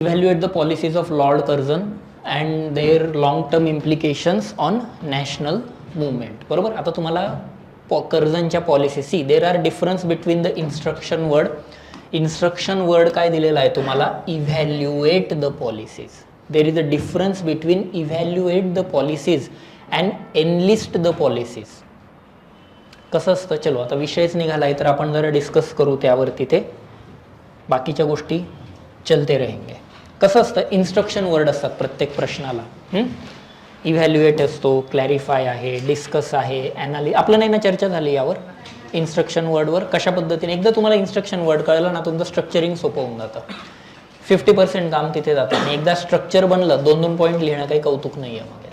evaluate the policies of Lord Curzon and their long-term implications on national movement. बरोबर. आता तुम्हाला कर्झनच्या policy see there are difference between the instruction word काय दिलेला आहे तुम्हाला evaluate the policies. There is a difference between evaluate the policies and enlist the policies. कसं असतं, चलो आता विषयच निघाला आहे तर आपण जरा डिस्कस करू त्यावरती. ते बाकीच्या गोष्टी चलते रहेंगे. कसं असतं, इन्स्ट्रक्शन वर्ड असतात प्रत्येक प्रश्नाला. इव्हॅल्युएट असतो, क्लॅरिफाय आहे, डिस्कस आहे, आपलं नाही ना चर्चा झाली यावर इन्स्ट्रक्शन वर्डवर कशा पद्धतीने. एकदा तुम्हाला इन्स्ट्रक्शन वर्ड कळलं ना तुमचं स्ट्रक्चरिंग सोपं होऊन जातं. 50% काम तिथे जातं. आणि एकदा स्ट्रक्चर बनलं 2-2 पॉईंट लिहिणं काही कौतुक नाही आहे मग ते.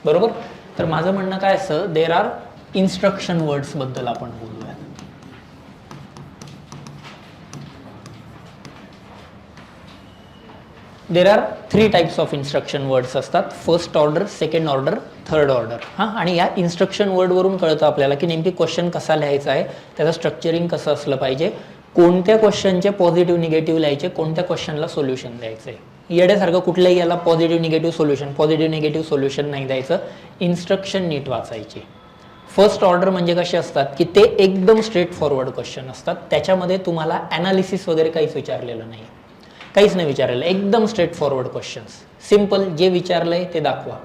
बरोबर. तर माझं म्हणणं काय असतं, देर आर इन्स्ट्रक्शन वर्ड्सबद्दल आपण बोलूया. There are 3 types of instruction words असतात. First order, second order, third order. हां, आणि या इन्स्ट्रक्शन वर्डवरून कळतं आपल्याला की नेमकी क्वेश्चन कसा लिहायचा आहे, त्याचं स्ट्रक्चरिंग कसं असलं पाहिजे, कोणत्या क्वेश्चनचे पॉझिटिव्ह निगेटिव्ह लिहायचे, कोणत्या क्वेश्चनला सोल्युशन द्यायचं आहे. येड्यासारखं कुठल्याही याला पॉझिटिव्ह निगेटिव्ह सोल्युशन नाही द्यायचं. इन्स्ट्रक्शन नीट वाचायची. फर्स्ट ऑर्डर म्हणजे कसे असतात की ते एकदम स्ट्रेट फॉरवर्ड क्वेश्चन असतात. त्याच्यामध्ये तुम्हाला ॲनालिसिस वगैरे काहीच विचारलेलं नाही, काहीच नाही विचारलेलं, एकदम स्ट्रेट फॉरवर्ड क्वेश्चन्स. सिम्पल, जे विचारलंय ते दाखवा.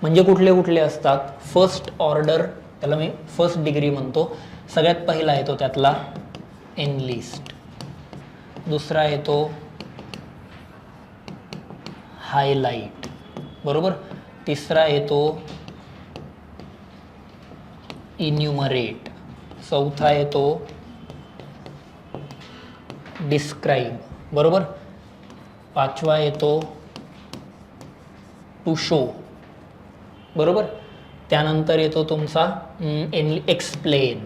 म्हणजे कुठले कुठले असतात, फर्स्ट ऑर्डर, त्याला मी फर्स्ट डिग्री म्हणतो. सगळ्यात पहिला येतो त्यातला एनलिस्ट, दुसरा येतो हायलाइट, बरोबर, तिसरा येतो इन्युमरेट, चौथा येतो डिस्क्राईब, बरोबर, पाचवा येतो टू शो, बरोबर, त्यानंतर येतो तुमचा explain,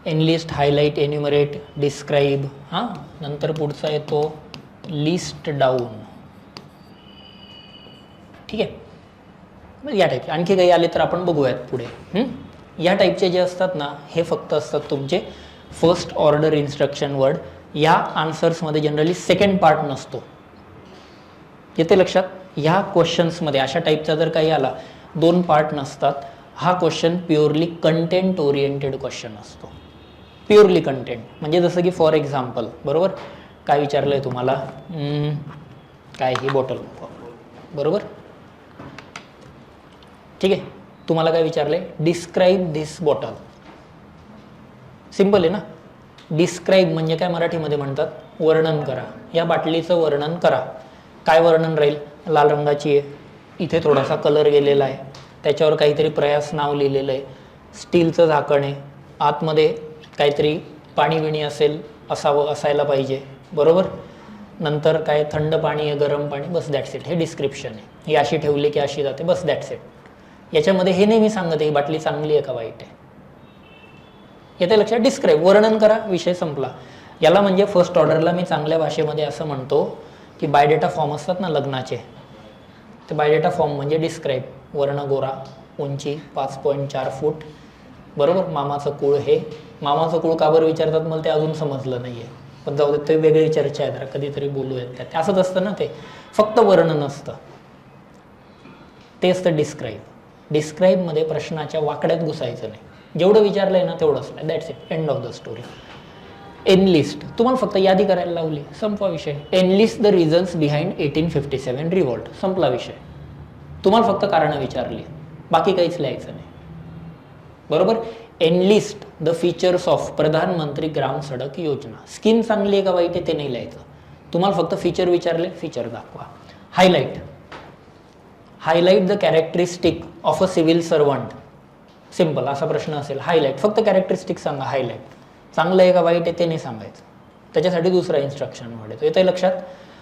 enlist, highlight, enumerate, describe. हां, नंतर पुढचा येतो लिस्ट डाऊन. ठीक आहे. मग या टाईपचे आणखी काही आले तर आपण बघूयात पुढे. या टाईपचे जे असतात ना, हे फक्त असतात तुमचे फर्स्ट ऑर्डर इन्स्ट्रक्शन वर्ड. या आन्सर्समध्ये जनरली सेकंड पार्ट नसतो. येते लक्षात. ह्या क्वेश्चन्समध्ये अशा टाईपचा जर काही आला 2 पार्ट नसतात. हा question purely content oriented question असतो. प्युअरली कंटेंट म्हणजे जसं की फॉर एक्झाम्पल, बरोबर, काय विचारलं आहे तुम्हाला, काय ही बॉटल, बरोबर, ठीक आहे. तुम्हाला काय विचारलं आहे, डिस्क्राईब धिस बॉटल. सिंपल आहे ना. डिस्क्राईब म्हणजे काय मराठीमध्ये म्हणतात, वर्णन करा. या बाटलीचं वर्णन करा. काय वर्णन राहील, लाल रंगाची आहे, इथे थोडासा कलर गेलेला आहे, त्याच्यावर काहीतरी प्रयास नाव लिहिलेलं आहे, स्टीलचं झाकण आहे, आतमध्ये काहीतरी पाणी बिणी असायला पाहिजे, बरोबर. नंतर काय, थंड पाणी आहे, गरम पाणी, बस दॅट्स इट. हे डिस्क्रिप्शन आहे. ही अशी ठेवली की अशी जाते, बस दॅट्स इट. याच्यामध्ये हे नाही मी सांगत आहे ही बाटली चांगली आहे का वाईट आहे. येते लक्षात. डिस्क्राईब, वर्णन करा, विषय संपला. याला म्हणजे फर्स्ट ऑर्डरला मी चांगल्या भाषेमध्ये असं म्हणतो की बायोडेटा फॉर्म असतात ना लग्नाचे, ते बायोडेटा फॉर्म म्हणजे डिस्क्राईब. वर्ण गोरा, उंची 5.4 फूट, बरोबर, मामाचं कुळ. हे मामाचं कुळ का बरं विचारतात मला ते अजून समजलं नाही आहे, पण जाऊ दे, ते वेगळी चर्चा आहे, जरा कधीतरी बोलूयात त्यात. असंच असतं ना, ते फक्त वर्णन असतं, ते असतं डिस्क्राईब. डिस्क्राईबमध्ये प्रश्नाच्या वाकड्यात घुसायचं नाही. जेवढं विचारलंय ना तेवढंच नाही, that's it, end of the story. Enlist, तुम्हाला फक्त यादी करायला लावली, संपला विषय. Enlist the reasons behind 1857 revolt, संपला विषय. तुम्हाला फक्त कारणं विचारली, बाकी काहीच लिहायचं नाही, बरोबर. एनलिस्ट द फीचर्स ऑफ प्रधानमंत्री ग्राम सडक योजना. स्कीम चांगली आहे का वाईट आहे ते नाही लिहायचं. तुम्हाला फक्त फीचर विचारले, फीचर दाखवा. Highlight, highlight the characteristic of a civil servant. Simple असा प्रश्न असेल, हायलाइट, फक्त कॅरेक्टरिस्टिक सांगा. हायलाइट, चांगलं आहे का वाईट आहे ते नाही सांगायचं. त्याच्यासाठी दुसरा इन्स्ट्रक्शन वर्ड येतो. येतं लक्षात.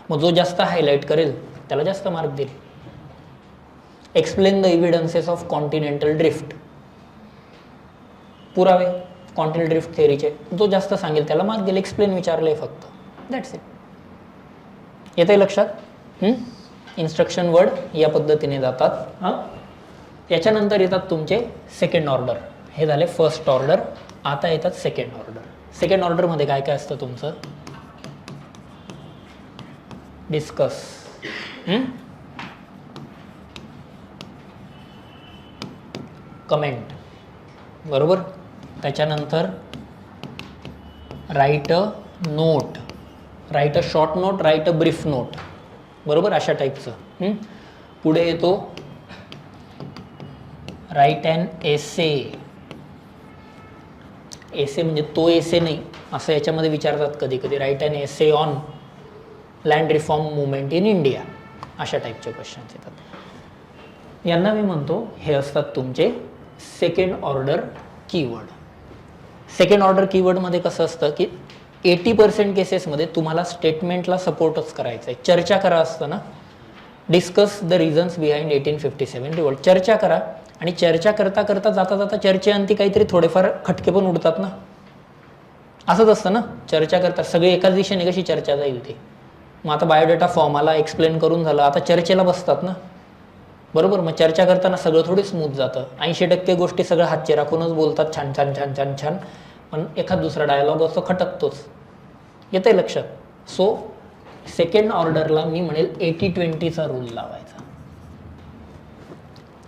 मग जो जास्त हायलाइट करेल त्याला जास्त मार्क देईल. Explain the evidences of continental drift. पुरावे कॉन्टिनेंटल ड्रिफ्ट थेअरीचे, जो जास्त सांगेल त्याला मार्क देईल. एक्सप्लेन विचारलंय फक्त, दॅट्स इट. येतं लक्षात. इन्स्ट्रक्शन वर्ड या पद्धतीने जातात. हां, याच्यानंतर येतात तुमचे सेकंड ऑर्डर. हे झाले फर्स्ट ऑर्डर. आता येतात सेकंड ऑर्डर. सेकंड ऑर्डरमध्ये काय काय असतं तुमचं, डिस्कस, कमेंट, बरोबर. त्याच्यानंतर right a note, right a short note, right a brief note, बरोबर, अशा टाईपचं. पुढे येतो राईट अँड एसे. एसे म्हणजे तो एसे नाही, असं याच्यामध्ये विचारतात कधी कधी. Write and essay on land reform movement in India, अशा टाईपचे क्वेश्चन्स येतात. यांना मी म्हणतो हे असतात तुमचे second order keyword. Second order कीवर्डमध्ये कसं असतं की 80% केसेसमध्ये तुम्हाला स्टेटमेंटला सपोर्टच करायचं आहे, चर्चा करा असतं ना. Discuss the reasons behind 1857 revolt, चर्चा करा. आणि चर्चा करता करता जाता जाता चर्चेअंती काहीतरी थोडेफार खटके पण उडतात ना, असंच असतं ना. चर्चा करता सगळे एकाच दिशेने कशी चर्चा जाईल ती. मग आता बायोडेटा फॉर्माला एक्सप्लेन करून झालं, आता चर्चेला बसतात ना, बरोबर. मग चर्चा करताना सगळं थोडी स्मूथ जातं. 80% गोष्टी सगळं हातचे राखूनच बोलतात, छान छान छान छान छान, पण एखाद दुसरा डायलॉग असतो खटकतोच. येतंय लक्षात. सो सेकंड ऑर्डरला मी म्हणेल 80-20चा रूल लावायचा.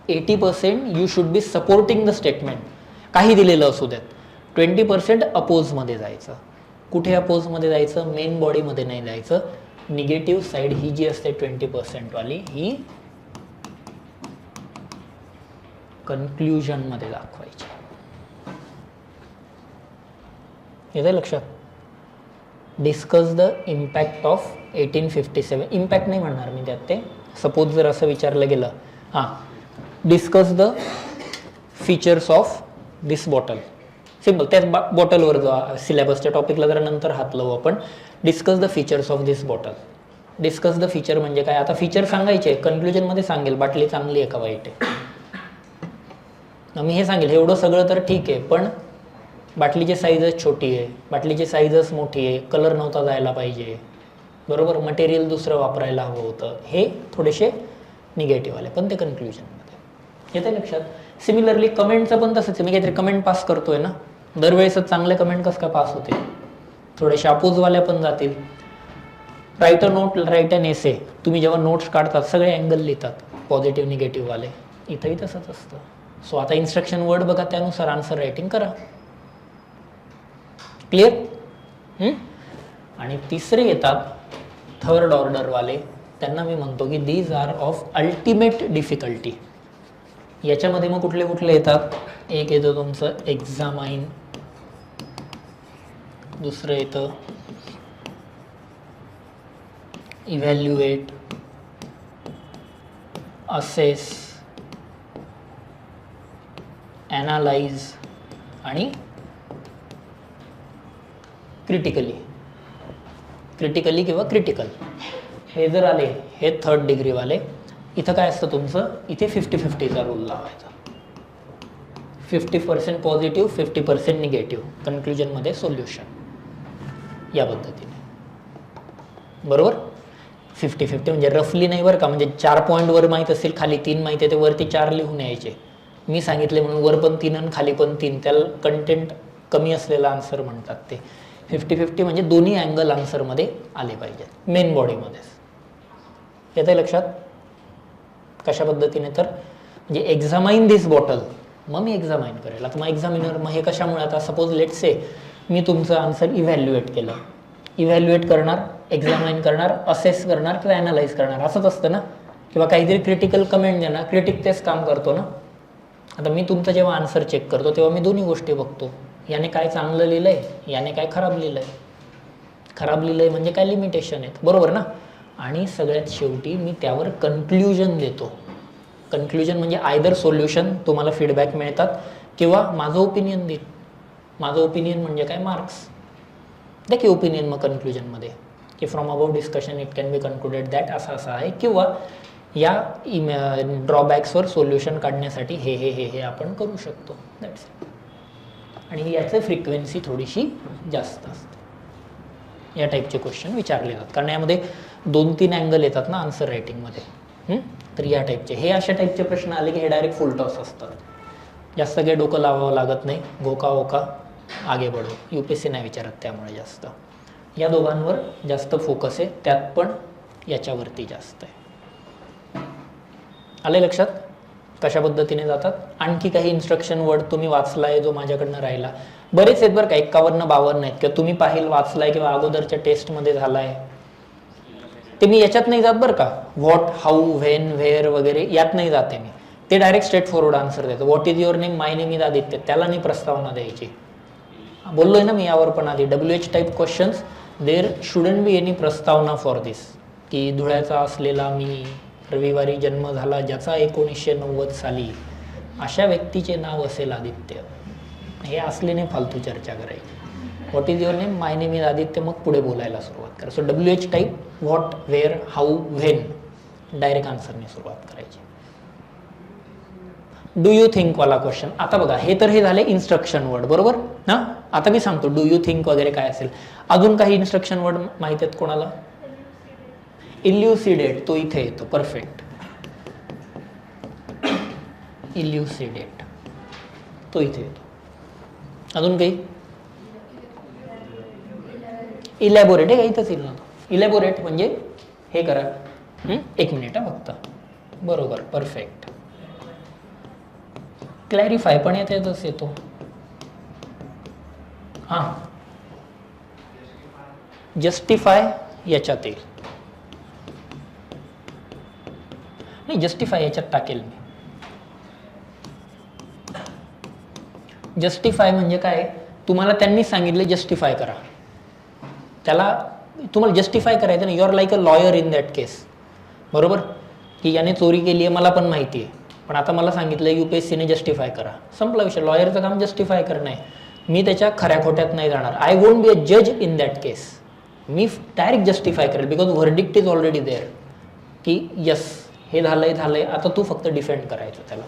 80% you should be supporting the statement, काही दिलेलं असू द्यात. 20% अपोजमध्ये जायचं. कुठे अपोजमध्ये जायचं? मेन बॉडीमध्ये नाही जायचं. निगेटिव्ह साईड ही जी असते 20% वाली, ही कन्क्ल्युजनमध्ये दाखवायची. येतंय लक्षात. Discuss the impact of 1857. Impact नाही म्हणणार मी त्यात, ते सपोज जर असं विचारलं गेलं, हां, discuss the features of this bottle, simple. त्याच बॉटलवर जो सिलेबसच्या टॉपिकला जरा नंतर हात लावू आपण. Discuss the features of this bottle. Discuss the feature म्हणजे काय? आता फीचर सांगायचे, कन्क्ल्युजनमध्ये सांगेल बाटली चांगली आहे का वाईट आहे. मी हे सांगेल एवढं सगळं तर ठीक आहे, पण बाटलीची साईजच छोटी आहे, बाटलीची साईजच मोठी आहे, कलर नव्हता जायला पाहिजे, बरोबर, मटेरियल दुसरं वापरायला हवं होतं, हे थोडेसे निगेटिव्ह आले, पण ते कन्क्ल्युजनमध्ये. येते लक्षात. सिमिलरली कमेंटचं पण तसंच आहे. मी काहीतरी कमेंट पास करतोय ना, दरवेळेसच चांगले कमेंट कसं काय पास होते, थोडेसे अपोजवाल्या पण जातील. राईट अ नोट, राईट अन एसे. तुम्ही जेव्हा नोट्स काढतात सगळे अँगल लिहितात, पॉझिटिव्ह निगेटिव्ह वाले. इथंही तसंच असतं. सो आता इन्स्ट्रक्शन वर्ड बघा, त्यानुसार आन्सर रायटिंग करा. क्लिअर. आणि तिसरे येतात थर्ड ऑर्डरवाले. त्यांना मी म्हणतो की these are of ultimate difficulty. याच्यामध्ये मग कुठले कुठले येतात? एक येतं तुमचं एक्झामाइन, दुसरं येतं इव्हॅल्युएट, असेस, ॲनालाइज आणि क्रिटिकली. क्रिटिकली किंवा क्रिटिकल हे जर आले, हे थर्ड डिग्रीवाले. इथं काय असतं तुमचं? इथे 50-50चा रूल लावायचा. 50% पॉझिटिव्ह, 50% निगेटिव्ह. कन्क्ल्युजनमध्ये सोल्युशन या पद्धतीने, बरोबर. 50-50 म्हणजे रफली नाही बरं का, म्हणजे 4 पॉईंटवर माहीत असेल, खाली 3 माहिती आहे, ते वरती 4 लिहून यायचे. मी सांगितले म्हणून वर पण 3 आणि खाली पण 3, त्याला कंटेंट कमी असलेला आन्सर म्हणतात ते. 50-50 म्हणजे दोन्ही अँगल आन्सरमध्ये आले पाहिजेत, मेन बॉडीमध्येच. येतं आहे लक्षात कशा पद्धतीने? तर म्हणजे एक्झामाइन दिस बॉटल, मग मी एक्झामाइन करेल. आता मग एक्झामिनर, मग हे कशामुळे? आता सपोज लेट से मी तुमचं आन्सर इव्हॅल्युएट केलं, इव्हॅल्युएट करणार, एक्झामाइन करणार, असेस करणार किंवा ॲनालाइज करणार, असंच असतं ना. किंवा काहीतरी क्रिटिकल कमेंट देणार, क्रिटिक तेच काम करतो ना. आता मी तुमचं जेव्हा आन्सर चेक करतो तेव्हा मी दोन्ही गोष्टी बघतो, याने काय चांगलं लिहिलं आहे, याने काय खराब लिहिलं आहे. खराब लिहिलं आहे म्हणजे काय लिमिटेशन आहेत, बरोबर ना. आणि सगळ्यात शेवटी मी त्यावर कन्क्ल्युजन देतो. कन्क्ल्युजन म्हणजे आयदर सोल्युशन, तुम्हाला फीडबॅक मिळतात, किंवा माझं ओपिनियन देईल. माझं ओपिनियन म्हणजे काय? मार्क्स द्या की ओपिनियन मग कन्क्ल्युजनमध्ये, की from about discussion it can B concluded that असं असं आहे, किंवा या ड्रॉबॅक्सवर सोल्युशन काढण्यासाठी हे हे हे हे आपण करू शकतो. That's it. आणि याचं फ्रिक्वेन्सी थोडीशी जास्त असते. या टाईपचे क्वेश्चन विचारले जातात, कारण यामध्ये 2-3 अँगल येतात ना आन्सर रायटिंगमध्ये. तर या टाईपचे, हे अशा टाईपचे प्रश्न आले की हे डायरेक्ट फुल टॉस असतात. जास्त काही डोकं लावावं लागत नाही, घोका ओका आगे बढो. UPSC नाही विचारत त्यामुळे जास्त. या दोघांवर जास्त फोकस आहे. त्यात पण याच्यावरती जास्त आहे. आले लक्षात कशा पद्धतीने जातात. आणखी काही इन्स्ट्रक्शन वर्ड तुम्ही वाचलाय जो माझ्याकडनं राहिला, बरेच आहेत बरं का, 51-52 आहेत किंवा तुम्ही पाहिल वाचलाय किंवा अगोदरच्या टेस्टमध्ये झालाय, ते मी याच्यात नाही जात बरं का. व्हॉट, हाऊ, व्हेन, व्हेअर वगैरे यात नाही जाते मी, ते डायरेक्ट स्ट्रेट फॉरवर्ड आन्सर देतो. What is your name, my name is Aditya, त्याला नाही प्रस्तावना द्यायची. बोललोय ना मी यावर पण आधी, WH type questions there shouldn't be any प्रस्तावना फॉर दिस, की धुळ्याचा असलेला मी, रविवारी जन्म झाला ज्याचा 1990 साली, अशा व्यक्तीचे नाव असेल आदित्य, हे असलेने फालतू चर्चा करायची. What is your name, my name is Aditya, मग पुढे बोलायला सुरुवात करा. So WH type, what, where, how, when, direct आन्सरने सुरुवात करायची. डू यू थिंक वाला क्वेश्चन. आता बघा, हे तर हे झाले इन्स्ट्रक्शन वर्ड, बरोबर ना. आता मी सांगतो डू यू थिंक वगैरे काय असेल. अजून काही इन्स्ट्रक्शन वर्ड माहित आहेत कोणाला. इल्युसिडेट, तो इथे येतो, परफेक्ट. इल्युसिडेट, तो इथे येतो. अजून काही. इलॅबोरेट आहे, इथंच येईल ना तो. इलॅबोरेट म्हणजे हे करा. 1 मिनिट फक्त, बरोबर, परफेक्ट. क्लॅरिफाय पण येतच येतो. हां, जस्टिफाय याच्यात येईल. नाही, जस्टिफाय याच्यात टाकेल मी. जस्टिफाय म्हणजे काय, तुम्हाला त्यांनी सांगितलं जस्टिफाय करा, त्याला तुम्हाला जस्टिफाय करायचं नाही. You are like a lawyer in that case, बरोबर, की याने चोरी केली आहे मला पण माहिती आहे, पण आता मला सांगितलं UPSCने जस्टिफाय करा, संपला विषय. लॉयरचं काम जस्टिफाय करणं आहे. मी त्याच्या खऱ्या खोट्यात नाही जाणार. आय वोंट बी अ जज in that case. Me direct justify करेल, बिकॉज व्हर्डिक्ट इज ऑलरेडी देअर, की यस हे झालंय, आता तू फक्त डिफेंड करायचं त्याला,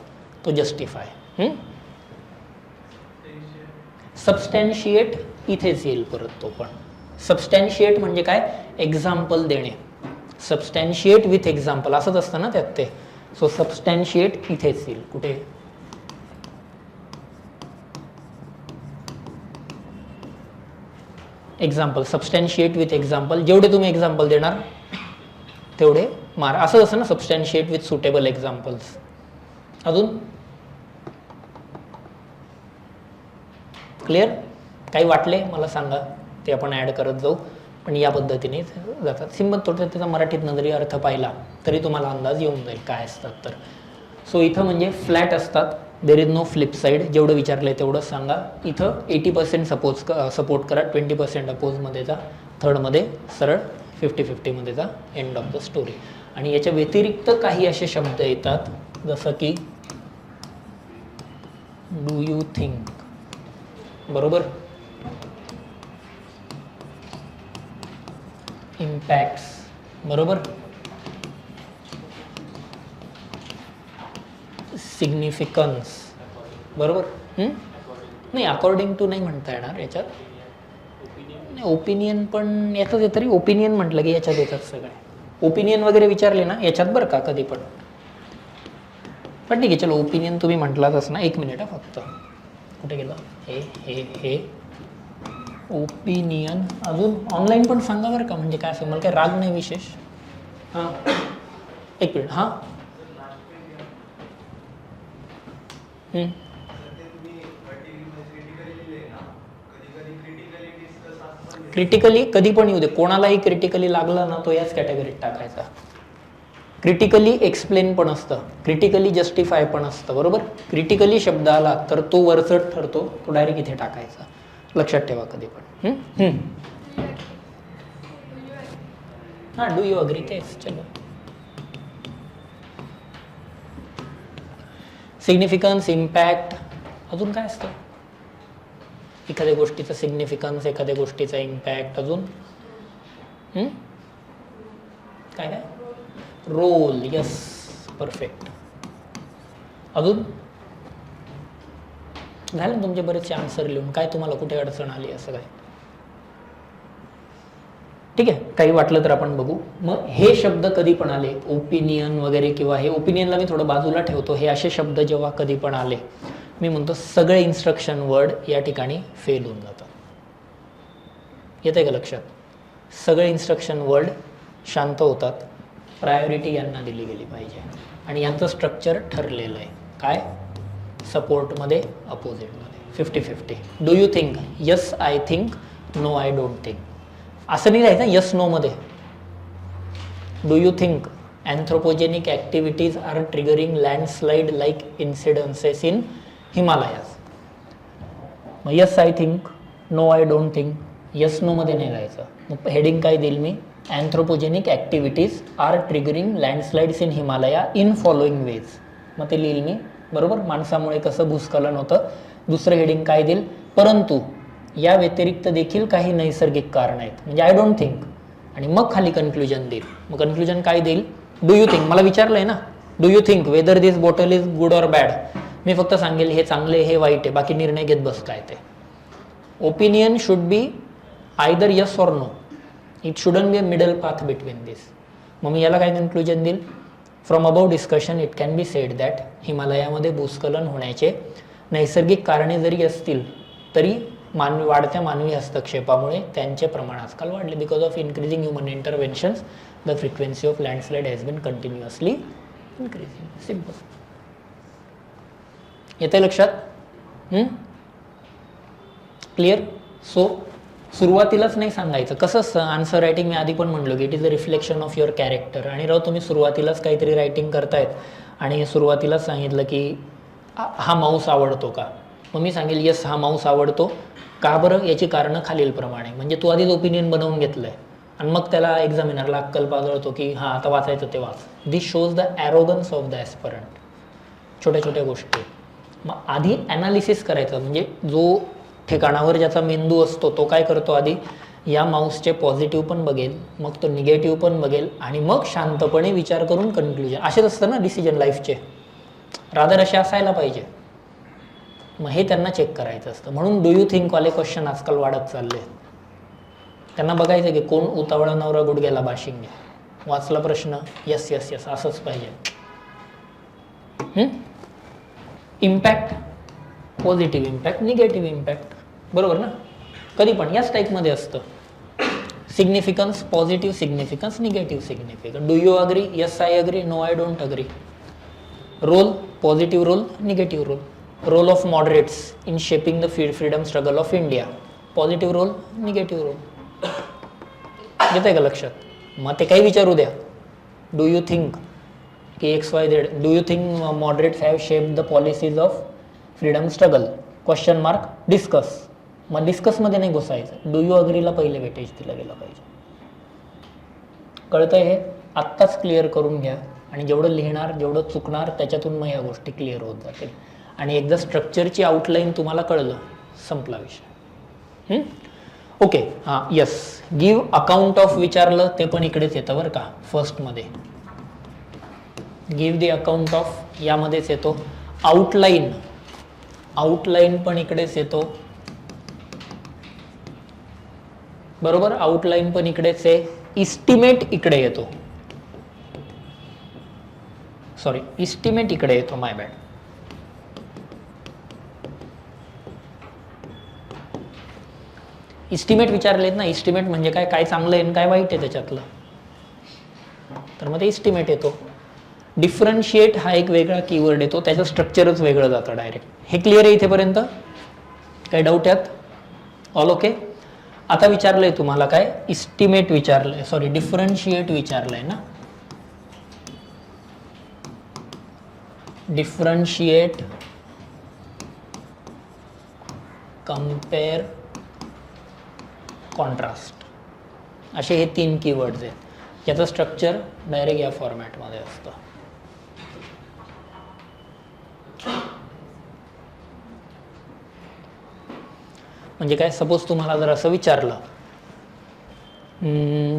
तो जस्टिफाय. सबस्टॅन्शिएट इथेच येईल परत तो पण. सबस्टॅन्शिएट म्हणजे काय, एक्झाम्पल देणे. सबस्टॅन्शिएट विथ एक्झाम्पल असंच असतं ना त्यात ते. सो सबस्टॅन्शिएट इथेच येईल. कुठे, एक्झाम्पल. सबस्टॅन्शिएट विथ एक्झाम्पल, जेवढे तुम्ही एक्झाम्पल देणार तेवढे मार्क. असंच असतं ना, सबस्टॅन्शिएट विथ सुटेबल एक्झाम्पल्स. अजून क्लिअर. काही वाटले मला सांगा, ते आपण ॲड करत जाऊ, पण या पद्धतीने जातात. सिंपल. थोडं त्याचा मराठीत नजरी अर्थ पाहिला तरी तुम्हाला अंदाज येऊन जाईल काय असतात तर. सो इथं म्हणजे फ्लॅट असतात, there is no flip side. जेवढं विचारलंय तेवढंच सांगा. इथं 80% सपोर्ट करा, 20% अपोजमध्ये जा, थर्डमध्ये सरळ 50-50मध्ये जा, एंड ऑफ द स्टोरी. आणि याच्या व्यतिरिक्त काही असे शब्द येतात जसं की डू यू थिंक, बरोबर, इम्पॅक्ट्स, बरोबर, सिग्निफिकन्स, बरोबर. नाही, अकॉर्डिंग टू नाही म्हणता येणार याच्यात. नाही, ओपिनियन पण याच्यात येत, तरी ओपिनियन म्हटलं की याच्यात येतात सगळे. ओपिनियन वगैरे विचारले ना याच्यात बरं का कधी पण ठीक आहे. चलो, ओपिनियन तुम्ही म्हटलाच ना. 1 मिनिट फक्त, कुठे गेलं हे ओपिनियन. अजून ऑनलाईन पण सांगा बरं का, म्हणजे काय असेल, मला काही राग नाही विशेष. हां, 1 मिनिट. हां, क्रिटिकली कधी पण येऊ दे, कोणालाही क्रिटिकली लागला ना तो याच कॅटेगरीत टाकायचा. क्रिटिकली एक्सप्लेन पण असतं, क्रिटिकली जस्टिफाय पण असतं, बरोबर. क्रिटिकली शब्द आला तर तो वरचढ ठरतो, तो डायरेक्ट इथे टाकायचा. लक्षात ठेवा कधी पण. हां, डू यू अग्री, तेच. चलो, सिग्निफिकन्स, इम्पॅक्ट. अजून काय असतं, एखाद्या गोष्टीचा सिग्निफिकन्स, एखाद्या गोष्टीचा इम्पॅक्ट. अजून काय काय, रोल, यस, परफेक्ट. अजून झाले ना तुमचे बरेचसे आन्सर लिहून. काय तुम्हाला कुठे अडचण आली असं काय, ठीक आहे. काही वाटलं तर आपण बघू. मग हे शब्द कधी पण आले, ओपिनियन वगैरे, किंवा हे ओपिनियनला मी थोडं बाजूला ठेवतो, हे असे शब्द जेव्हा कधी पण आले, मी म्हणतो सगळे इन्स्ट्रक्शन वर्ड या ठिकाणी फेल होऊन जातात. येत आहे का लक्षात. सगळे इन्स्ट्रक्शन वर्ड शांत होतात, प्रायोरिटी यांना दिली गेली पाहिजे. आणि यांचं स्ट्रक्चर ठरलेलं आहे काय, सपोर्टमध्ये अपोजिटमध्ये 50-50. Do you think, yes I think, no I don't think. असं नाही राहायचं यस नोमध्ये. Do you think anthropogenic activities are triggering landslide like incidences in Himalayas. मग yes I think, no I don't think, yes no मध्ये नाही जायचं. मग heading काय देईल मी, anthropogenic activities are triggering landslides in Himalaya in following ways. मग ते लिहिल मी बरोबर, माणसामुळे कसं भूस्खलन होतं. दुसरं हेडिंग काय देईल, परंतु या व्यतिरिक्त देखील काही नैसर्गिक कारण आहेत, म्हणजे आय डोंट थिंक. आणि मग खाली कन्क्लुजन देईल. मग कन्क्लुजन काय देईल, डू यू थिंक, मला विचारलंय ना, do you think whether this bottle is good or bad. मी फक्त सांगेल हे चांगले हे वाईट आहे, बाकी निर्णय घेत बस काय ते. Opinion should be either yes or no, it shouldn't be a middle path between this. मग मी याला काय कन्क्लुजन देईल, from about discussion it can be said that हिमालयामध्ये भूस्खलन होण्याचे नैसर्गिक कारणे जरी असतील तरी वाढत्या मानवी हस्तक्षेपामुळे त्यांचे प्रमाण आजकाल वाढले. Because of increasing human interventions the frequency of landslide has been continuously increasing. Simple. येते लक्षात? क्लिअर? सो सुरुवातीलाच नाही सांगायचं. कसं आन्सर रायटिंग मी आधी पण म्हणलो की it is a reflection of your character. आणि राव तुम्ही सुरुवातीलाच काहीतरी रायटिंग करतायत आणि सुरुवातीलाच सांगितलं की हा माऊस आवडतो का, मग मी सांगेल येस हा माऊस आवडतो. का बरं, याची कारणं खालीलप्रमाणे. म्हणजे तू आधीच ओपिनियन बनवून घेतलंय आणि मग त्याला एक्झामिनरला अक्कल पाजळतो की हां आता वाचायचं ते वाच. This shows the arrogance of the aspirant. छोट्या छोट्या गोष्टी. मग आधी ॲनालिसिस करायचं, म्हणजे जो ठिकाणावर ज्याचा मेंदू असतो तो काय करतो, आधी या माऊसचे पॉझिटिव्ह पण बघेल, मग तो निगेटिव्ह पण बघेल आणि मग शांतपणे विचार करून कन्क्लुजन. असेच असतं ना डिसिजन लाईफचे, रादर असे असायला पाहिजे. मग हे त्यांना चेक करायचं असतं. म्हणून डू यू थिंक वाले क्वेश्चन आजकाल वाढत चालले. त्यांना बघायचं की कोण उतावळा नवरा गुडघ्याला बाशिंगे. वाचला प्रश्न, यस यस यस असंच पाहिजे. Impact, positive impact, negative impact, बरोबर ना. कधी पण याच टाईपमध्ये असतं. Significance, positive significance, negative significance. Do you agree, yes I agree, no I don't agree. Role, positive role, negative role. Role of moderates in shaping the freedom struggle of India. Positive role, negative role. येत आहे का लक्षात? मग ते काही विचारू द्या. Do you think की XYZ, do you think moderates have shaped the policies of freedom struggle, question mark, discuss. मग डिस्कसमध्ये नाही घुसायचं. डू यू अग्रीला पहिले वेटेज दिलं गेलं पाहिजे. कळतंय हे? आत्ताच क्लिअर करून घ्या. आणि जेवढं लिहिणार, जेवढं चुकणार, त्याच्यातून मग या गोष्टी क्लिअर होत जातील. आणि एकदा स्ट्रक्चरची आउटलाईन तुम्हाला कळलं, संपला विषय. ओके. हां, यस. गिव्ह अकाउंट ऑफ विचारलं ते पण इकडेच येतं बरं का, फर्स्टमध्ये. गिव्ह द अकाउंट ऑफ यामध्येच येतो. आउटलाईन, आउटलाईन पण इकडेच येतो, बरोबर. आउटलाईन पण इकडेच आहे. इस्टिमेट इकडे येतो, सॉरी इस्टिमेट इकडे येतो, माय बॅड. इस्टिमेट विचारलेत ना. इस्टिमेट म्हणजे काय, काय चांगलं आहे काय वाईट आहे त्याच्यातलं, तर मग ते इस्टिमेट येतो. डिफरन्शिएट हा एक वेगळा कीवर्ड येतो, त्याचं स्ट्रक्चरच वेगळं जातं डायरेक्ट. हे क्लिअर आहे इथेपर्यंत? काय डाऊट यात? All okay. आता विचारलंय तुम्हाला काय, इस्टिमेट विचारलंय, सॉरी डिफरन्शिएट विचारलंय ना. डिफरन्शिएट, कंपेअर, कॉन्ट्रास्ट, असे हे 3 कीवर्ड्स आहेत. याचं स्ट्रक्चर डायरेक्ट या फॉर्मॅटमध्ये असतं. म्हणजे काय, सपोज तुम्हाला जर असं विचारलं,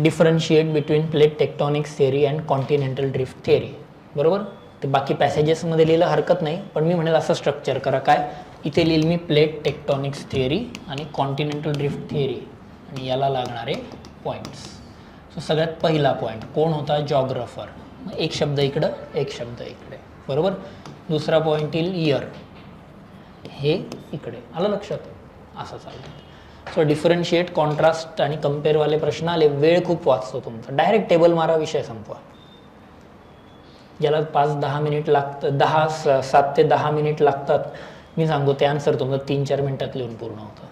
differentiate between plate tectonics theory and continental drift theory, बरोबर. ते बाकी पॅसेजेसमध्ये लिहिलं हरकत नाही, पण मी म्हणेल असं स्ट्रक्चर करा. काय, इथे लिहिल मी प्लेट टेक्टॉनिक्स थिअरी आणि कॉन्टिनेंटल ड्रिफ्ट थिअरी आणि याला लागणारे पॉईंट्स. सो सगळ्यात पहिला पॉईंट कोण होता, जॉग्राफर. एक शब्द इकडं, एक शब्द इकडे, बरोबर. दुसरा पॉईंट येईल इयर, हे इकडे. आलं लक्षात? असं चालतं. सो डिफरन्शिएट, कॉन्ट्रास्ट आणि कम्पेअरवाले प्रश्न आले, वेळ खूप वाचतो तुमचा. डायरेक्ट टेबल मारा, विषय संपवा. ज्याला 5-10 मिनिट लागतं, 7 ते 10 मिनिट लागतात, मी सांगतो ते आन्सर तुमचं 3-4 मिनिटात लिहून पूर्ण होतं.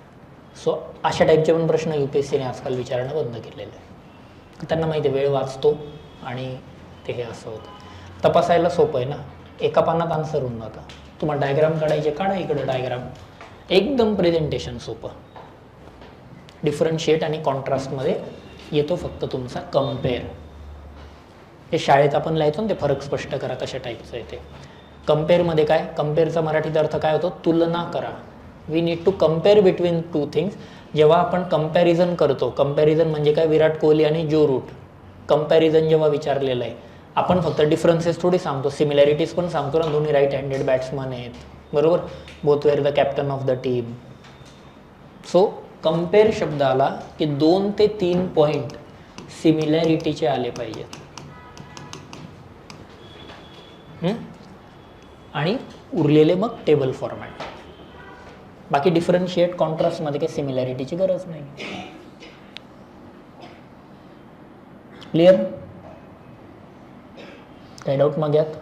सो अशा टाईपचे पण प्रश्न UPSCने आजकाल विचारणं बंद केलेले आहे. त्यांना माहिती आहे वेळ वाचतो आणि ते हे असं होतं. तपासायला सोपं आहे ना, एका पानात आन्सर होऊन जातं. तुम्हाला डायग्राम काढायचे, काढा इकडं डायग्राम, एकदम प्रेझेंटेशन सोपं. डिफरन्शिएट आणि कॉन्ट्रास्टमध्ये येतो फक्त तुमचा कम्पेअर. हे शाळेत आपण लिहायचो ना, ते फरक स्पष्ट करा, तशा टाईपचं आहे ते. कम्पेअरमध्ये काय, कम्पेअरचा मराठीत अर्थ काय होतो, तुलना करा. We need to compare between 2 things. जेव्हा आपण कंपॅरिझन करतो, कंपॅरिझन म्हणजे काय, विराट कोहली आणि जो रूट, कंपॅरिझन जेव्हा विचारलेलं आहे, आपण फक्त डिफरन्सेस थोडी सांगतो, सिमिलॅरिटीज पण सांगतो ना. दोन्ही राईट हँडेड बॅट्समन आहेत, बरोबर, both were the captain of the team. So compare शब्द आला की 2 ते 3 पॉईंट सिमिलॅरिटीचे आले पाहिजेत. आणि उरलेले मग टेबल फॉर्मॅट. बाकी डिफरन्शिएट, कॉन्ट्रास्टमध्ये काही सिमिलॅरिटीची गरज नाही. क्लिअर? काही डाऊट मग यात?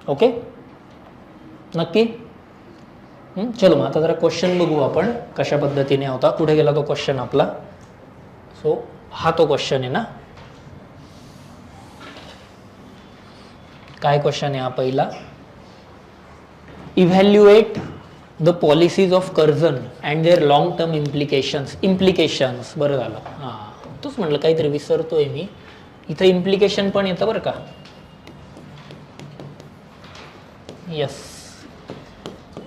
ओके, नक्की. चलो मग आता जरा क्वेश्चन बघू आपण कशा पद्धतीने होता. कुठे गेला तो क्वेश्चन आपला? सो हा तो क्वेश्चन आहे ना. काय क्वेश्चन आहे हा पहिला? Evaluate the policies of Curzon and their long term implications. बरं झालं, हां तोच म्हटलं, काहीतरी विसरतोय मी. इथं इम्प्लिकेशन पण येतं बरं का. Yes,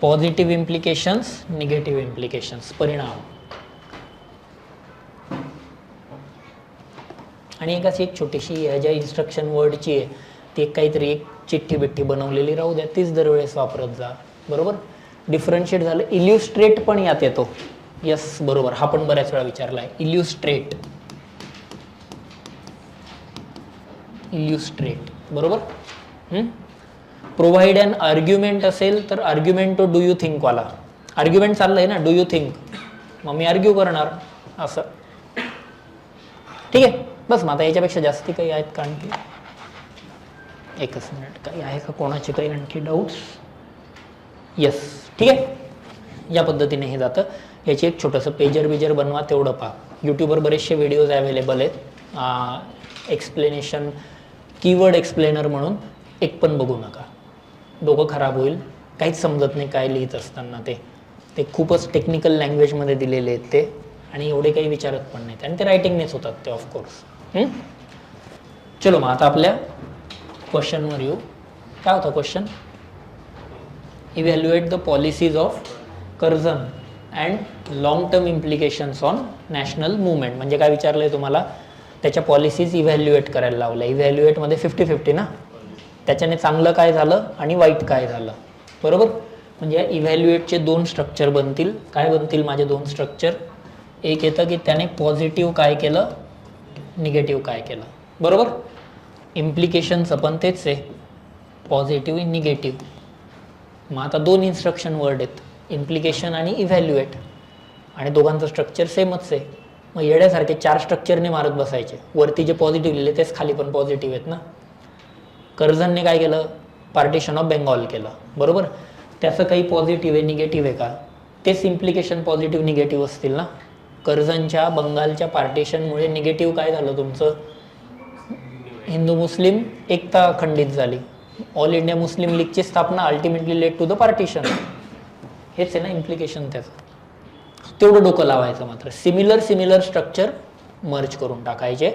positive implications, negative implications, परिणाम. आणि एक छोटीशी ज्या इन्स्ट्रक्शन वर्डची आहे ती एक काहीतरी एक चिठ्ठी बिठ्ठी बनवलेली राहू द्या, तीच दरवेळेस वापरत जा, बरोबर. डिफरन्शिएट झालं, इल्युस्ट्रेट पण यात येतो. यस बरोबर, हा पण बऱ्याच वेळा विचारला आहे. इल्युस्ट्रेट, इल्युस्ट्रेट बरोबर. प्रोव्हाइड अन आर्ग्युमेंट असेल तर argument to do you think वाला. आर्ग्युमेंट चाललंय ना, डू यू थिंक, मग मी आर्ग्यू करणार असं. ठीक आहे, बस. मग आता याच्यापेक्षा जास्ती काही आहेत का आणखी? एकच मिनिट, काही आहे का कोणाचे काही आणखी डाऊट्स? यस, ठीक आहे. या पद्धतीने हे जातं. याची एक छोटंसं पेजर बनवा, तेवढं पहा. यूट्यूबवर बरेचसे व्हिडिओज अवेलेबल आहेत, एक्सप्लेनेशन, कीवर्ड एक्सप्लेनर म्हणून, एक पण बघू नका. डोकं खराब होईल, काहीच समजत नाही काय लिहित असताना. ते खूपच टेक्निकल लँग्वेजमध्ये दिलेले आहेत ते, आणि एवढे काही विचारत पण नाहीत, आणि ते रायटिंगनेच होतात ते ऑफकोर्स. चलो मग आता आपल्या क्वेश्चनवर येऊ. काय होता question? Evaluate the policies of Curzon and long term implications on national movement. म्हणजे काय विचारलंय तुम्हाला? त्याच्या पॉलिसीज इव्हॅल्युएट करायला लावल्या. इव्हॅल्युएटमध्ये 50-50 ना, त्याच्याने चांगलं काय झालं आणि वाईट काय झालं, बरोबर. म्हणजे या इव्हॅल्युएटचे 2 स्ट्रक्चर बनतील. काय बनतील माझे 2 स्ट्रक्चर? एक येतं की त्याने पॉझिटिव्ह काय केलं, निगेटिव्ह काय केलं, बरोबर. इम्प्लिकेशन्स पण तेच आहे, पॉझिटिव्ह निगेटिव्ह. मग आता 2 इन्स्ट्रक्शन वर्ड आहेत, इम्प्लिकेशन आणि इव्हॅल्युएट, आणि दोघांचं स्ट्रक्चर सेमच आहे. मग येड्यासारखे 4 स्ट्रक्चरने मारत बसायचे. वरती जे पॉझिटिव्ह लिहिले तेच खाली पण पॉझिटिव्ह आहेत ना. कर्झनने काय केलं? पार्टिशन ऑफ बेंगॉल केलं, बरोबर. त्याचं काही पॉझिटिव्ह आहे, निगेटिव्ह आहे का? तेच इम्प्लिकेशन पॉझिटिव्ह निगेटिव्ह असतील ना. कर्झनच्या बंगालच्या पार्टिशनमुळे निगेटिव्ह काय झालं तुमचं? हिंदू मुस्लिम एकता खंडित झाली. ऑल इंडिया मुस्लिम लीगची स्थापना ultimately led to the partition. हेच आहे ना इम्प्लिकेशन त्याचं. तेवढं डोकं लावायचं. मात्र सिमिलर स्ट्रक्चर मर्ज करून टाकायचे.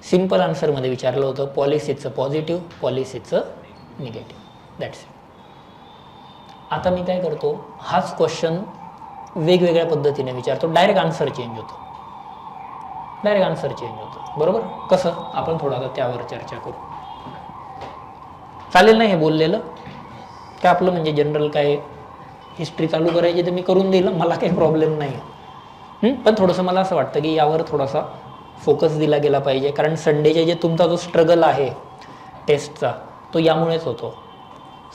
सिम्पल आन्सरमध्ये विचारलं होतं, पॉलिसीचं पॉझिटिव्ह, पॉलिसीचं निगेटिव्ह, दॅट्स इट. आता मी काय करतो, हाच क्वेश्चन वेगवेगळ्या पद्धतीने विचारतो. डायरेक्ट आन्सर चेंज होतो, बरोबर. कसं? आपण थोडा आता त्यावर चर्चा करू. चालेल ना हे बोललेलं? काय आपलं म्हणजे जनरल काय हिस्ट्री चालू करायची तर मी करून देईल, मला काही प्रॉब्लेम नाही. पण थोडंसं मला असं वाटतं की यावर थोडासा फोकस दिला गेला पाहिजे. कारण संडेचे जे तुमचा जो स्ट्रगल आहे टेस्टचा, तो यामुळेच होतो.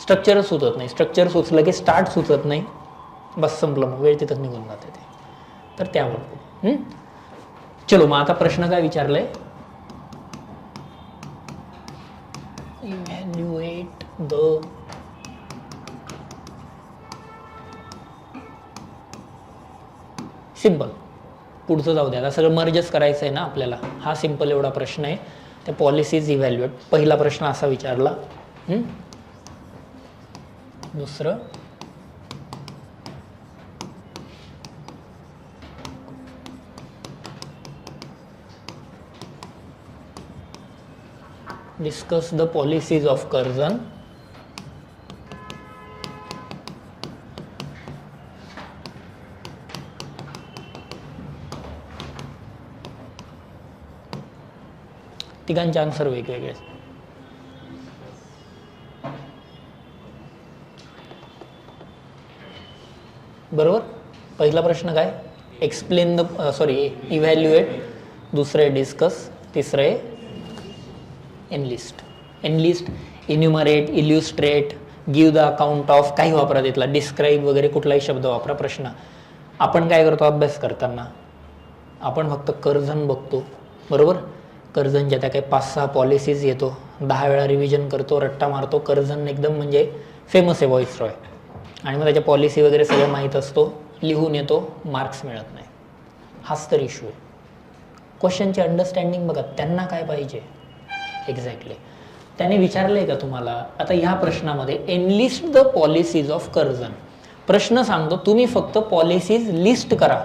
स्ट्रक्चरच सुचत नाही. स्ट्रक्चर सुचलं की स्टार्ट सुचत नाही, बस संपलं, मग वेळ तिथंच निघून जाते ते. तर त्यावर. चलो मग आता प्रश्न काय विचारलाय, इव्हॅल्युएट द सिंपल. पुढचं जाऊ द्या, आता सगळं मर्जच करायचं आहे ना आपल्याला. हा सिंपल एवढा प्रश्न आहे. त्या पॉलिसीज इव्हॅल्युएट, पहिला प्रश्न असा विचारला. दुसरं discuss the policies of Curzon. तिघांचे आन्सर वेगवेगळे. बरोबर. पहिला प्रश्न काय, एक्सप्लेन द इव्हॅल्युएट, दुसरं आहे डिस्कस, तिसरं आहे enlist. Enlist, enumerate, illustrate, give the account of, काही वापरा तिथला, डिस्क्राईब वगैरे कुठलाही शब्द वापरा. प्रश्न आपण काय करतो अभ्यास करताना, आपण फक्त कर्झन बघतो. बरोबर. कर्झनच्या त्या काही 5-6 पॉलिसीज येतो, 10 वेळा रिव्हिजन करतो, रट्टा मारतो. कर्झन एकदम म्हणजे फेमस आहे व्हॉइस रॉय, आणि मग त्याच्या पॉलिसी वगैरे सगळं माहीत असतो, लिहून येतो, मार्क्स मिळत नाही. हाच तर इश्यू आहे. क्वेश्चनची अंडरस्टँडिंग बघा, त्यांना काय पाहिजे एक्झॅक्टली. त्याने विचारलंय का तुम्हाला, आता ह्या प्रश्नामध्ये analyst the policies of Curzon. प्रश्न सांगतो, तुम्ही फक्त पॉलिसीज लिस्ट करा.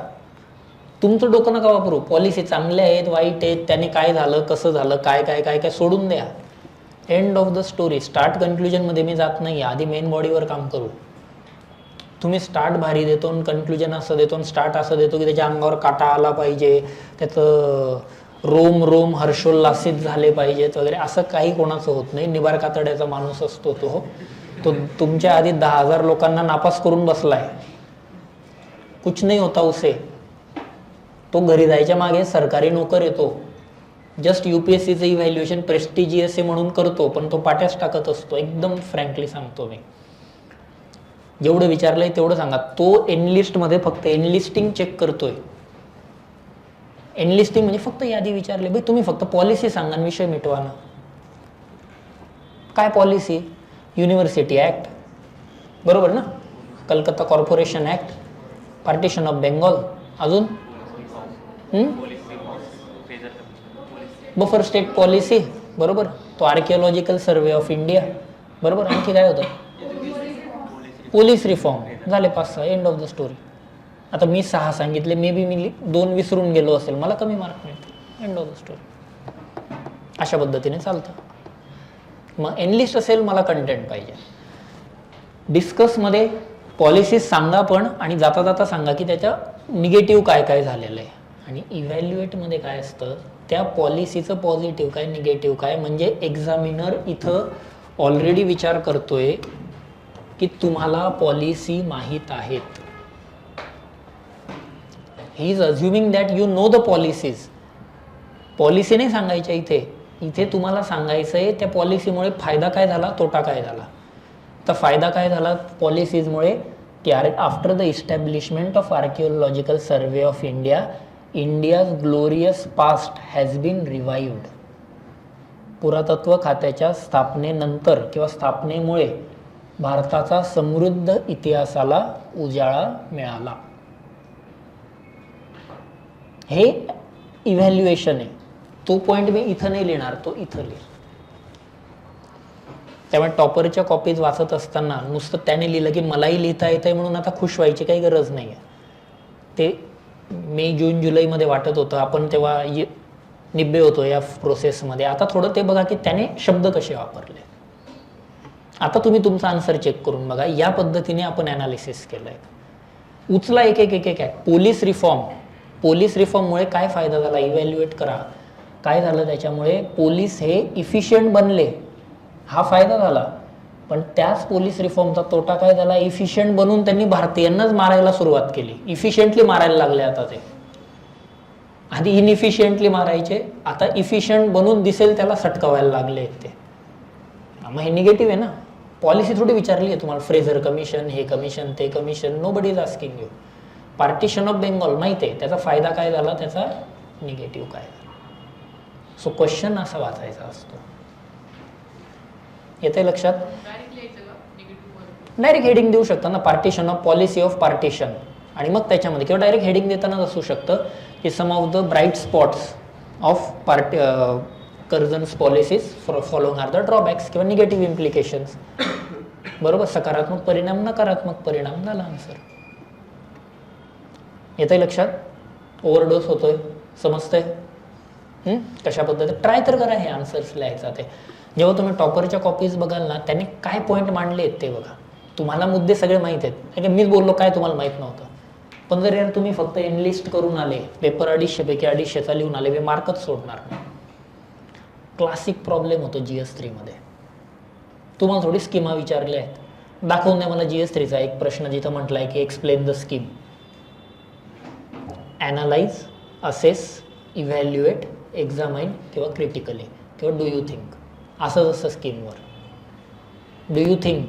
तुमचं डोकं नका वापरू. पॉलिसी चांगल्या आहेत, वाईट आहेत, त्याने काय झालं, कसं झालं, काय काय काय काय सोडून द्या. End of the story. Start कन्क्लुजनमध्ये मी जात नाही, आधी मेन बॉडीवर काम करू. तुम्ही स्टार्ट भारी देतो, कन्क्लुजन असं देतो, स्टार्ट असं देतो की त्याच्या अंगावर काटा आला पाहिजे, त्याचं रोम रोम हर्षोल्लासित झाले पाहिजेत वगैरे, असं काही कोणाचं होत नाही. निबार कातड्याचा माणूस असतो तो तुमच्या आधी 10,000 लोकांना नापास करून बसलाय. कुछ नाही होता उसे. तो घरी जायच्या मागे सरकारी नोकर येतो, जस्ट UPSCचं इव्हॅल्युएशन प्रेस्टिजियस आहे म्हणून करतो, पण तो पाट्याच टाकत असतो. एकदम फ्रँकली सांगतो मी. जेवढं विचारलंय तेवढं सांगा. तो एनलिस्टमध्ये फक्त एनलिस्टिंग चेक करतोय. एनलिस्टिंग म्हणजे फक्त यादी विचारली, भाई तुम्ही फक्त पॉलिसी सांगा आणि विषय मिटवा ना. काय पॉलिसी? युनिव्हर्सिटी ॲक्ट, बरोबर ना, Calcutta corporation act, partition of Bengal, अजून बफर स्टेट पॉलिसी, बरोबर, तो आर्किओलॉजिकल सर्वे ऑफ इंडिया, बरोबर. आणखी काय होतं? Police reform. झाले 5-6, एंड ऑफ द स्टोरी. आता मी 6 सांगितले, मे बी मी 2 विसरून गेलो असेल, मला कमी मार्क मिळतील. End of the story. अशा पद्धतीने चालतं. मग एनलिस्ट असेल, मला कंटेंट पाहिजे. डिस्कसमध्ये पॉलिसीज सांगा पण, आणि जाता जाता सांगा की त्याच्या निगेटिव्ह काय काय झालेलं आहे. आणि इव्हॅल्युएटमध्ये काय असतं, त्या पॉलिसीचं पॉझिटिव्ह काय निगेटिव्ह काय, म्हणजे एक्झामिनर इथं ऑलरेडी विचार करतोय की तुम्हाला पॉलिसी माहीत आहेत. He is assuming that you know the policies. Policy नाही सांगायच्या इथे तुम्हाला सांगायचं आहे त्या पॉलिसीमुळे फायदा काय झाला, तोटा काय झाला. तर फायदा काय झाला पॉलिसीजमुळे की after the establishment of archaeological survey of India, India's glorious past has been revived. पुरातत्व खात्याच्या स्थापनेनंतर किंवा स्थापनेमुळे भारताचा समृद्ध इतिहासाला उजाळा मिळाला. हे इव्हॅल्युएशन आहे. तो पॉईंट मी इथं नाही लिहिणार, तो इथं लिह. त्यामुळे टॉपरच्या कॉपीज वाचत असताना नुसतं त्याने लिहिलं की मलाही लिहिता येतंय म्हणून आता खुश व्हायची काही गरज नाही आहे. ते मे जून जुलैमध्ये वाटत होतं, आपण तेव्हा निब्बे होतो या प्रोसेसमध्ये. आता थोडं ते बघा की त्याने शब्द कसे वापरले. आता तुम्ही तुमचा आन्सर चेक करून बघा. या पद्धतीने आपण ॲनालिसिस केलंय. उचला एक एक एक एक ॲक्ट. Police reform. पोलीस रिफॉर्ममुळे काय फायदा झाला इव्हॅल्युएट करा. काय झालं त्याच्यामुळे? पोलीस हे इफिशियंट बनले, हा फायदा झाला. पण त्याच पोलीस रिफॉर्मचा तोटा काय झाला? इफिशियंट बनून त्यांनी भारतीयांनाच मारायला सुरुवात केली. इफिशियंटली मारायला लागले आता ते. आधी इनइफिशियंटली मारायचे, आता इफिशियंट बनून दिसेल त्याला सटकवायला लागले ते. मग हे निगेटिव्ह आहे ना. पॉलिसी थोडी विचारली आहे तुम्हाला, फ्रेझर कमिशन, हे कमिशन, ते commission, nobody is asking you. Partition of Bengal माहिती आहे, त्याचा फायदा काय झाला, त्याचा निगेटिव्ह काय झाला. सो क्वेश्चन असा वाचायचा असतो. येते लक्षात? डायरेक्ट हेडिंग देऊ शकता ना, partition of policy of partition, आणि मग त्याच्यामध्ये किंवा डायरेक्ट हेडिंग देतानाच असू शकतं की some of the bright spots of Curzon's policies following are the drawbacks किंवा निगेटिव्ह इम्प्लिकेशन्स. बरोबर, सकारात्मक परिणाम, नकारात्मक परिणाम, झाला आन्सर. येतंय लक्षात? ओव्हरडोस होतोय, समजतंय? कशा पद्धतीने ट्राय तर करा हे आन्सर्स लिहायचा. ते जेव्हा तुम्ही टॉपरच्या कॉपीज बघाल ना, त्यांनी काय पॉईंट मांडले आहेत ते बघा. तुम्हाला मुद्दे सगळे माहीत आहेत, मीच बोललो काय तुम्हाला माहीत नव्हतं. पण जर यार तुम्ही फक्त एनलिस्ट करून आले, पेपर 250 पैकी 250चा लिहून आले, मी मार्कच सोडणार नाही. क्लासिक प्रॉब्लेम होतो GS3 मध्ये. तुम्हाला थोडी स्कीमा विचारल्या आहेत, दाखवून द्या मला GS3चा एक प्रश्न जिथं म्हटलाय की explain the scheme. Analyse, assess, evaluate, एक्झामाइन किंवा क्रिटिकली किंवा डू यू थिंक, असं जसं स्कीमवर. Do you think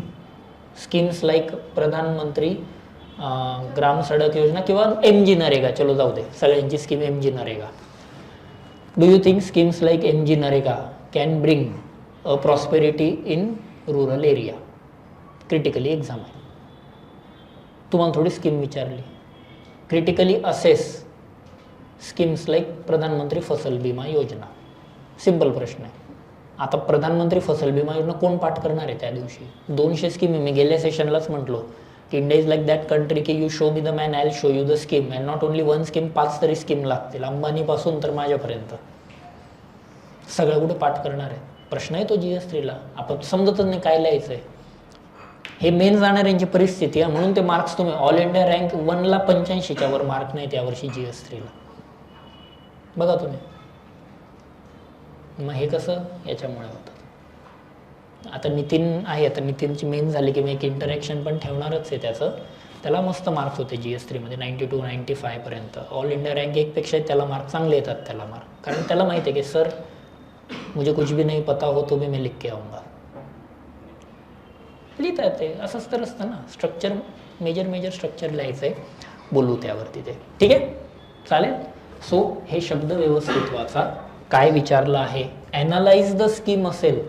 schemes like प्रधानमंत्री ग्राम सडक योजना किंवा MG नरेगा, चलो जाऊ दे, सगळ्यांची scheme MG NREGA. Do you think schemes like MG NREGA can bring a prosperity in rural area? Critically examine. तुम्हाला थोडी स्कीम विचारली. क्रिटिकली असेस स्कीम्स लाईक प्रधानमंत्री फसल बीमा योजना. सिंपल प्रश्न आहे. आता प्रधानमंत्री फसल बीमा योजना कोण पाठ करणार आहे त्या दिवशी? 200 स्कीम. मी गेल्या सेशनलाच म्हटलो की India is like that country की you show me the man, I will show you the scheme, and not only 1 scheme, 5 तरी स्कीम लागतील, अंबानीपासून तर माझ्यापर्यंत. सगळं कुठे पाठ करणार आहे? प्रश्न आहे तो GS3ला. आपण समजतच नाही काय लिहायचं आहे. हे मेन जाणाऱ्यांची परिस्थिती आहे, म्हणून ते मार्क्स तुम्ही ऑल इंडिया रँक 1ला 85च्या वर मार्क नाही यावर्षी GS3ला. बघा तुम्ही. मग हे कसं? याच्यामुळे होतं. आता नितीन आहे, आता नितीनची मेन झाली की मी एक इंटरॅक्शन पण ठेवणारच आहे त्याचं. त्याला मस्त मार्क्स होते GS3 मध्ये 92, 95 पर्यंत. ऑल इंडिया रँक 1 पेक्षा त्याला मार्क चांगले येतात त्याला मार्क, कारण त्याला माहिती आहे की सर मुझे कुछ भी नहीं पता हो तो भी मैं लिख के आऊँगा. लिहिता येते, असंच तर असतं ना. स्ट्रक्चर मेजर स्ट्रक्चर लिहायचं आहे, बोलू त्यावरती ते. ठीक आहे, चालेल. सो हे शब्द व्यवस्थित वाचा. काय विचारलं आहे? ॲनालाइज द स्कीम असेल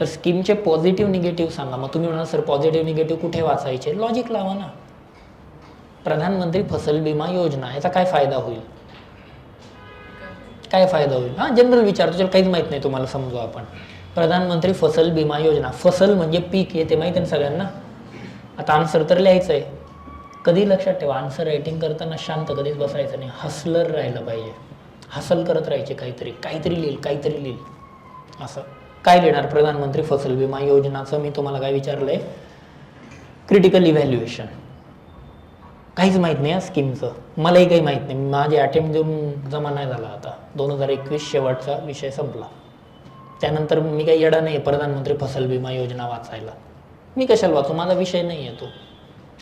तर स्कीमचे पॉझिटिव्ह निगेटिव्ह सांगा. मग तुम्ही म्हणाल सर पॉझिटिव्ह निगेटिव्ह कुठे वाचायचे? लॉजिक लावा ना. प्रधानमंत्री फसल बीमा योजना, याचा काय फायदा होईल? काय फायदा होईल? हां, जनरल विचारतो, चल काहीच माहीत नाही तुम्हाला, समजू आपण. प्रधानमंत्री फसल बीमा योजना, फसल म्हणजे पीक येते माहिती आहे सगळ्यांना. आता आन्सर तर लिहायचं आहे. कधी लक्षात ठेवा, आन्सर रायटिंग करताना शांत कधीच बसायचं नाही, हसलर राहिलं पाहिजे. हसल करत राहायचे, काहीतरी लिहिल. असं काय लिहिणार? प्रधानमंत्री फसल बीमा योजनाचं मी तुम्हाला काय विचारलंय? Critical evaluation. काहीच माहीत नाही या स्कीमचं, मलाही काही माहीत नाही. माझे अटेम्प्ट देऊन जमा नाही झाला. आता 2021 शेवटचा विषय संपला. त्यानंतर मी काही येडा नाही प्रधानमंत्री फसल बीमा योजना वाचायला. मी कशाला वाचू? माझा विषय नाही आहे तो.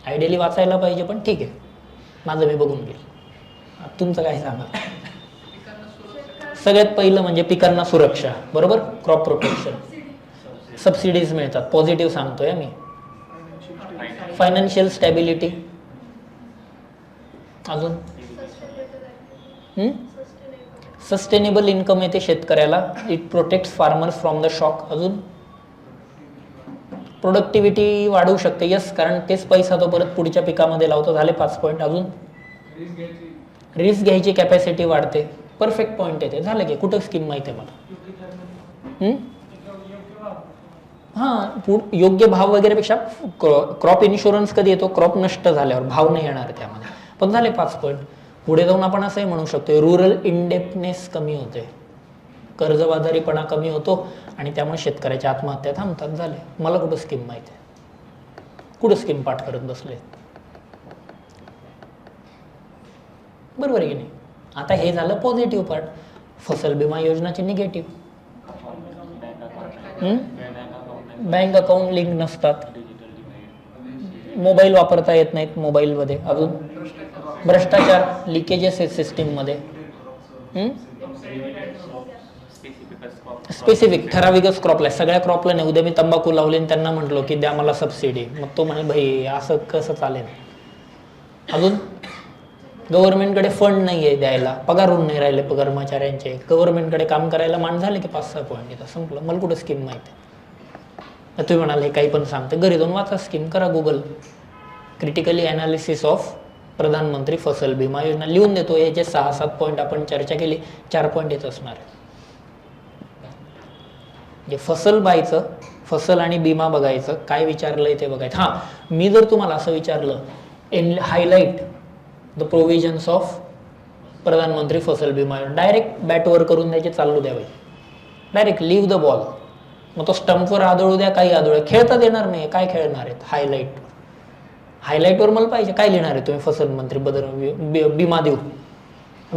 आयडियली वाचायला पाहिजे, पण ठीक आहे, माझं मी बघून घेईल. तुमचं काय सांगा? सगळ्यात पहिलं म्हणजे पिकांना सुरक्षा, बरोबर, क्रॉप प्रोटेक्शन, सबसिडीज मिळतात, पॉझिटिव्ह सांगतोय मी. फायनान्शियल स्टॅबिलिटी, अजून सस्टेनेबल इन्कम येते शेतकऱ्याला, it protects farmers from the shock. अजून प्रोडक्टिव्हिटी वाढवू शकते, यस, कारण तेच पैसा तो परत पुढच्या पिकामध्ये लावतो. झाले 5 पॉईंट. अजून रिस्क घ्यायची कॅपॅसिटी वाढते. परफेक्ट पॉईंट येते. झालं की कुठं स्कीम माहिती आहे मला? हां, योग्य भाव वगैरे पेक्षा क्रॉप इन्शुरन्स कधी येतो? क्रॉप नष्ट झाल्यावर, भाव नाही येणार त्यामध्ये. पण झाले 5 पॉईंट. पुढे जाऊन आपण असंही म्हणू शकतो रुरल इंडेप्टनेस कमी होते, कर्जबाजारीपणा कमी होतो, आणि त्यामुळे शेतकऱ्याच्या आत्महत्या थांबतात. झाले. मला कुठं स्कीम माहिती आहे? कुठं स्कीम पाठ करत बसले? बरोबर आहे की नाही? आता हे झालं पॉझिटिव्ह पार्ट. फसल बीमा योजनाचे निगेटिव्ह. बँक अकाउंट लिंक नसतात, मोबाईल वापरता येत नाहीत मोबाईलमध्ये. अजून भ्रष्टाचार, लिकेजेस आहेत सिस्टीममध्ये. स्पेसिफिक ठराविकच क्रॉपला, सगळ्या क्रॉपला नाही. उद्या मी तंबाखू लावले आणि त्यांना म्हटलो की द्या मला सबसिडी, मग तो म्हणे भाई असं कसं चालेल? अजून गव्हर्नमेंटकडे फंड नाही आहे द्यायला, पगार होऊन नाही राहिले कर्मचाऱ्यांचे, गव्हर्नमेंटकडे काम करायला मान झाले की 5-6 पॉईंट येतात, संपलं. मला कुठं स्कीम माहिती आहे? तुम्ही म्हणाल हे काही पण सांगते, घरी जाऊन वाचा स्कीम, करा गुगल, क्रिटिकली अनालिसिस ऑफ प्रधानमंत्री फसल बीमा योजना, लिहून देतो. हे जे 6-7 पॉईंट आपण चर्चा केली, 4 पॉईंट येत असणार आहे. जे फसल बायचं, फसल आणि बिमा बघायचं, काय विचारलंय ते बघायचं. हां, मी जर तुम्हाला असं विचारलं, हायलाइट द प्रोव्हिजन्स ऑफ प्रधानमंत्री फसल बीमा योजना, डायरेक्ट बॅटवर करून द्यायचे, चालू द्यावे, डायरेक्ट लिव्ह द बॉल. मग तो स्टंपवर आदळू द्या, काही आदळू द्या, खेळता देणार नाही. काय खेळणार आहेत? हायलाइटवर मला पाहिजे. काय लिहिणार आहे तुम्ही? फसल मंत्री बिमा देऊ.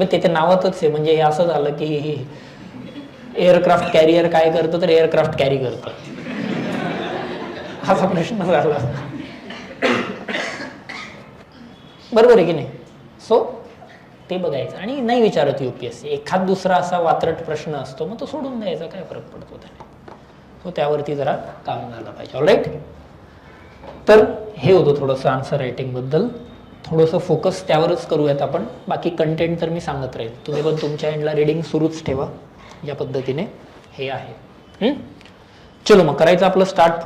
ते नावातच आहे. म्हणजे हे असं झालं की एअरक्राफ्ट कॅरियर काय करतं, तर एअरक्राफ्ट कॅरी करतं, असा प्रश्न झाला. बरोबर आहे की नाही? सो ते बघायचं. आणि नाही विचारत UPSC, एखाद दुसरा असा वात्रट प्रश्न असतो, मग तो सोडून द्यायचा, काय फरक पडतो त्याने. सो त्यावरती जरा काम झालं पाहिजे. ऑलराईट. तर हे होतं थोडंसं आन्सर रायटिंग बद्दल, थोडंसं फोकस त्यावरच करूयात आपण. बाकी कंटेंट तर मी सांगत राहील, तुम्ही पण तुमच्या एंडला रिडिंग सुरूच ठेवा. या पद्धतीने हे आहे. चलो मग करायचं आपलं स्टार्ट.